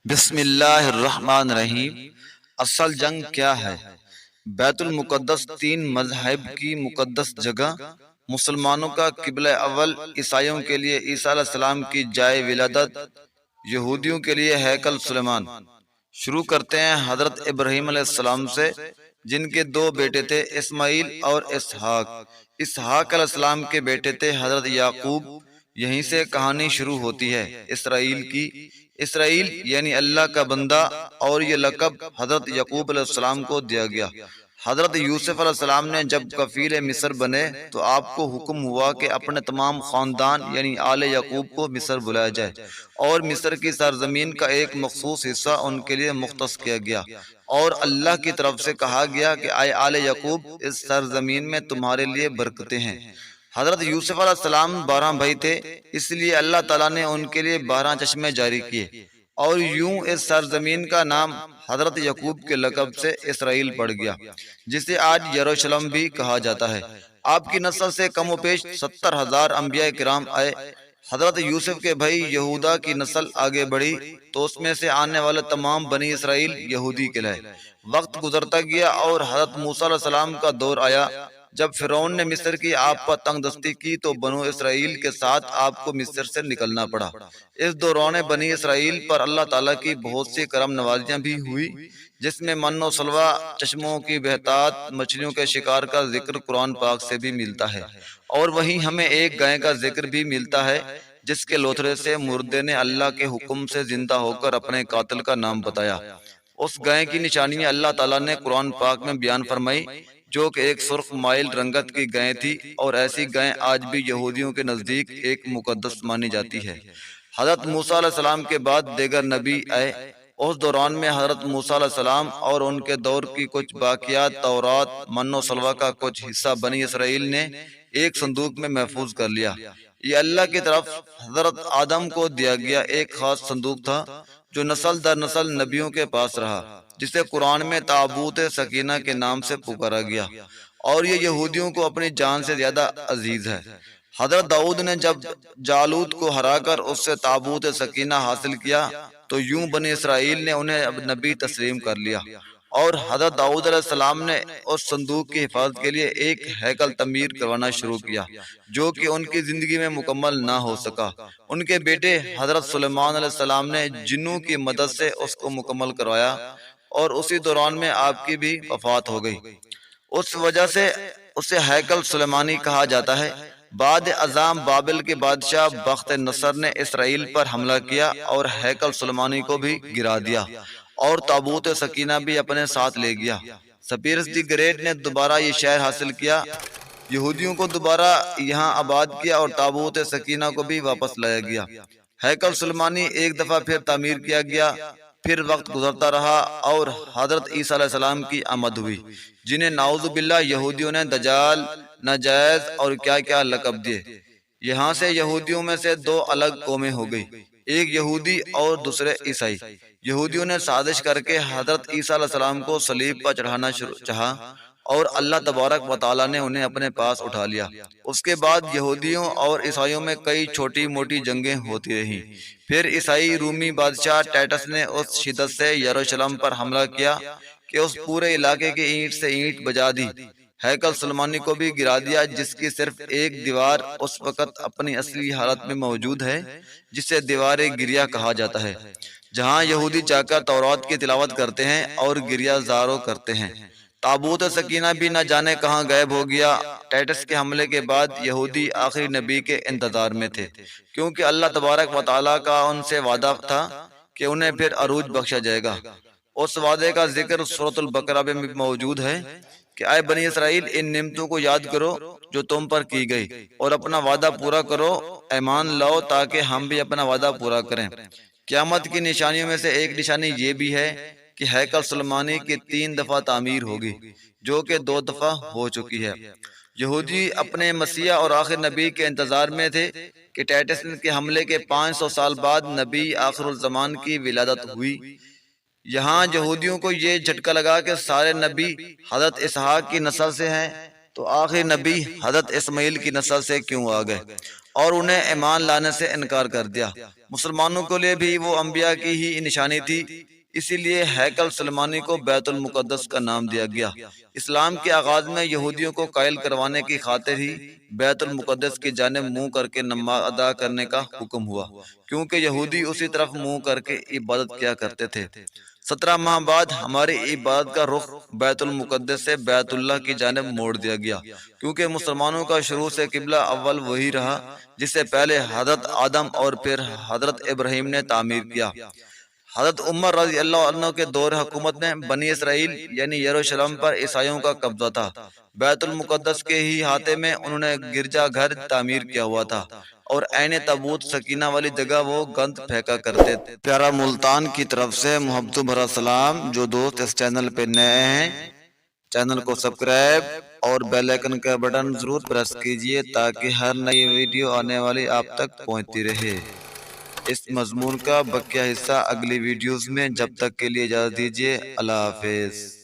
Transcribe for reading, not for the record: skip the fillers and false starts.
بسم اللہ الرحمن الرحیم۔ اصل جنگ کیا ہے؟ بیت المقدس تین مذہب کی مقدس جگہ، مسلمانوں کا قبلہ اول، عیسائیوں کے لیے عیسیٰ علیہ السلام کی جائے ولادت، یہودیوں کے لیے ہیکل سلیمان۔ شروع کرتے ہیں حضرت ابراہیم علیہ السلام سے، جن کے دو بیٹے تھے، اسماعیل اور اسحاق۔ اسحاق علیہ السلام کے بیٹے تھے حضرت یعقوب۔ یہیں سے کہانی شروع ہوتی ہے اسرائیل کی۔ اسرائیل یعنی اللہ کا بندہ، اور یہ لقب حضرت یعقوب علیہ السلام کو دیا گیا۔ حضرت یوسف علیہ السلام نے جب کفیل مصر بنے تو آپ کو حکم ہوا کہ اپنے تمام خاندان یعنی آل یعقوب کو مصر بلایا جائے، اور مصر کی سرزمین کا ایک مخصوص حصہ ان کے لیے مختص کیا گیا، اور اللہ کی طرف سے کہا گیا کہ اے آل یعقوب، اس سرزمین میں تمہارے لیے برکتیں ہیں۔ حضرت یوسف علیہ السلام 12 بھائی تھے، اس لیے اللہ تعالیٰ نے ان کے لیے 12 چشمے جاری کیے، اور یوں اس سرزمین کا نام حضرت یعقوب کے لقب سے اسرائیل پڑ گیا، جسے آج یروشلم بھی کہا جاتا ہے۔ آپ کی نسل سے کم و بیش 70,000 انبیاء کرام آئے۔ حضرت یوسف کے بھائی یہودا کی نسل آگے بڑھی تو اس میں سے آنے والے تمام بنی اسرائیل یہودی کہلائے۔ وقت گزرتا گیا اور حضرت موسیٰ علیہ السلام کا دور آیا۔ جب فرعون نے مصر کی آپ پر تنگ دستی کی تو بنو اسرائیل کے ساتھ آپ کو مصر سے نکلنا پڑا۔ اس دوران بنی اسرائیل پر اللہ تعالیٰ کی بہت سی کرم نوازیاں بھی ہوئی، جس میں من و سلوہ، چشموں کی بہتات، مچھلیوں کے شکار کا ذکر قرآن پاک سے بھی ملتا ہے، اور وہیں ہمیں ایک گائے کا ذکر بھی ملتا ہے جس کے لوتھڑے سے مردے نے اللہ کے حکم سے زندہ ہو کر اپنے قاتل کا نام بتایا۔ اس گائے کی نشانیاں اللہ تعالیٰ نے قرآن پاک میں بیان فرمائی، جو کہ ایک سرخ مائل رنگت کی گائے تھی، اور ایسی گائے آج بھی یہودیوں کے نزدیک ایک مقدس مانی جاتی ہے۔ حضرت موسیٰ علیہ السلام کے بعد دیگر نبی آئے۔ اس دوران میں حضرت موسیٰ علیہ السلام اور ان کے دور کی کچھ باقیات تورات، من و سلوہ کا کچھ حصہ بنی اسرائیل نے ایک صندوق میں محفوظ کر لیا۔ یہ اللہ کی طرف حضرت آدم کو دیا گیا ایک خاص صندوق تھا، جو نسل در نسل نبیوں کے پاس رہا، جسے قرآن میں تابوت سکینہ کے نام سے پکارا گیا، اور یہ یہودیوں کو اپنی جان سے زیادہ عزیز ہے۔ حضرت داؤد نے جب جالوت کو ہرا کر اس سے تابوت سکینہ حاصل کیا تو یوں بنی اسرائیل نے انہیں اب نبی تسلیم کر لیا، اور حضرت داؤد علیہ السلام نے اس صندوق کی حفاظت کے لیے ایک ہیکل تعمیر کروانا شروع کیا، جو کہ ان کی زندگی میں مکمل نہ ہو سکا۔ ان کے بیٹے حضرت سلیمان علیہ السلام نے جنوں کی مدد سے اس کو مکمل کروایا، اور اسی دوران میں آپ کی بھی وفات ہو گئی۔ اس وجہ سے اسے ہیکل سلیمانی کہا جاتا ہے۔ بعد ازاں بابل کے بادشاہ بخت نصر نے اسرائیل پر حملہ کیا اور ہیکل سلیمانی کو بھی گرا دیا، اور تابوت سکینہ بھی اپنے ساتھ لے گیا۔ سپیرس دی گریٹ نے دوبارہ یہ شہر حاصل کیا، یہودیوں کو دوبارہ یہاں آباد کیا، اور تابوت سکینہ کو بھی واپس لایا گیا۔ ہیکل سلیمانی ایک دفعہ پھر تعمیر کیا گیا۔ پھر وقت گزرتا رہا اور حضرت عیسیٰ علیہ السلام کی آمد ہوئی، جنہیں نعوذ باللہ یہودیوں نے دجال، ناجائز اور کیا کیا لقب دیے۔ یہاں سے یہودیوں میں سے دو الگ قومیں ہو گئی، ایک یہودی اور دوسرے عیسائی۔ یہودیوں نے سازش کر کے حضرت عیسیٰ علیہ السلام کو صلیب پر چڑھانا چاہا، اور اللہ تبارک و تعالیٰ نے انہیں اپنے پاس اٹھا لیا۔ اس کے بعد یہودیوں اور عیسائیوں میں کئی چھوٹی موٹی جنگیں ہوتی رہیں۔ پھر عیسائی رومی بادشاہ ٹائٹس نے اس شدت سے یروشلم پر حملہ کیا کہ اس پورے علاقے کی اینٹ سے اینٹ بجا دی۔ ہیکل سلیمانی کو بھی گرا دیا، جس کی صرف ایک دیوار اس وقت اپنی اصلی حالت میں موجود ہے، جسے دیوار گریہ کہا جاتا ہے، جہاں یہودی جا کر تورات کی تلاوت کرتے ہیں اور گریہ زارو کرتے ہیں۔ تابوت سکینہ بھی نہ جانے کہاں غائب ہو گیا۔ ٹائٹس کے حملے کے بعد یہودی آخری نبی کے انتظار میں تھے، کیونکہ اللہ تبارک و تعالیٰ کا ان سے وعدہ تھا کہ انہیں پھر عروج بخشا جائے گا۔ اس وعدے کا ذکر سورۃ البقرہ میں موجود ہے کہ اے بنی اسرائیل، ان نعمتوں کو یاد کرو جو تم پر کی گئی، اور اپنا وعدہ پورا کرو، ایمان لاؤ تاکہ ہم بھی اپنا وعدہ پورا کریں۔ قیامت کی نشانیوں میں سے ایک نشانی یہ بھی ہے کہ ہیکل سلیمانی کی 3 دفعہ تعمیر ہوگی، جو کہ 2 دفعہ ہو چکی ہے۔ یہودی اپنے مسیح اور آخر نبی کے انتظار میں تھے کہ ٹائٹس کے حملے کے 500 سال بعد نبی آخر الزمان کی ولادت ہوئی۔ یہاں یہودیوں کو یہ جھٹکا لگا کہ سارے نبی حضرت اسحاق کی نسل سے ہیں، تو آخری نبی حضرت اسماعیل کی نسل سے کیوں آ گئے؟ اور انہیں ایمان لانے سے انکار کر دیا۔ مسلمانوں کے لیے بھی وہ انبیاء کی ہی نشانی تھی، اسی لیے ہیکل سلیمانی کو بیت المقدس کا نام دیا گیا۔ اسلام کے آغاز میں یہودیوں کو قائل کروانے کی خاطر ہی بیت المقدس کی جانب منہ کر کے نماز ادا کرنے کا حکم ہوا، کیونکہ یہودی اسی طرف منہ کر کے عبادت کیا کرتے تھے۔ 17 ماہ بعد ہماری عبادت کا رخ بیت المقدس سے بیت اللہ کی جانب موڑ دیا گیا، کیونکہ مسلمانوں کا شروع سے قبلہ اول وہی رہا جسے پہلے حضرت آدم اور پھر حضرت ابراہیم نے تعمیر کیا۔ حضرت عمر رضی اللہ عنہ کے دور حکومت میں بنی اسرائیل یعنی یروشلم پر عیسائیوں کا قبضہ تھا۔ بیت المقدس کے ہی احاطے میں انہوں نے گرجا گھر تعمیر کیا ہوا تھا اور عین تابوت سکینہ والی جگہ وہ گند پھینکا کرتے تھے۔ پیارا ملتان کی طرف سے محبت بھرا سلام۔ جو دوست اس چینل پہ نئے ہیں چینل کو سبسکرائب اور بیل آئیکن کا بٹن ضرور پریس کیجئے تاکہ ہر نئی ویڈیو آنے والی آپ تک پہنچتی رہے۔ اس مضمون کا بقیہ حصہ اگلی ویڈیوز میں، جب تک کے لیے اجازت دیجیے۔ اللہ حافظ۔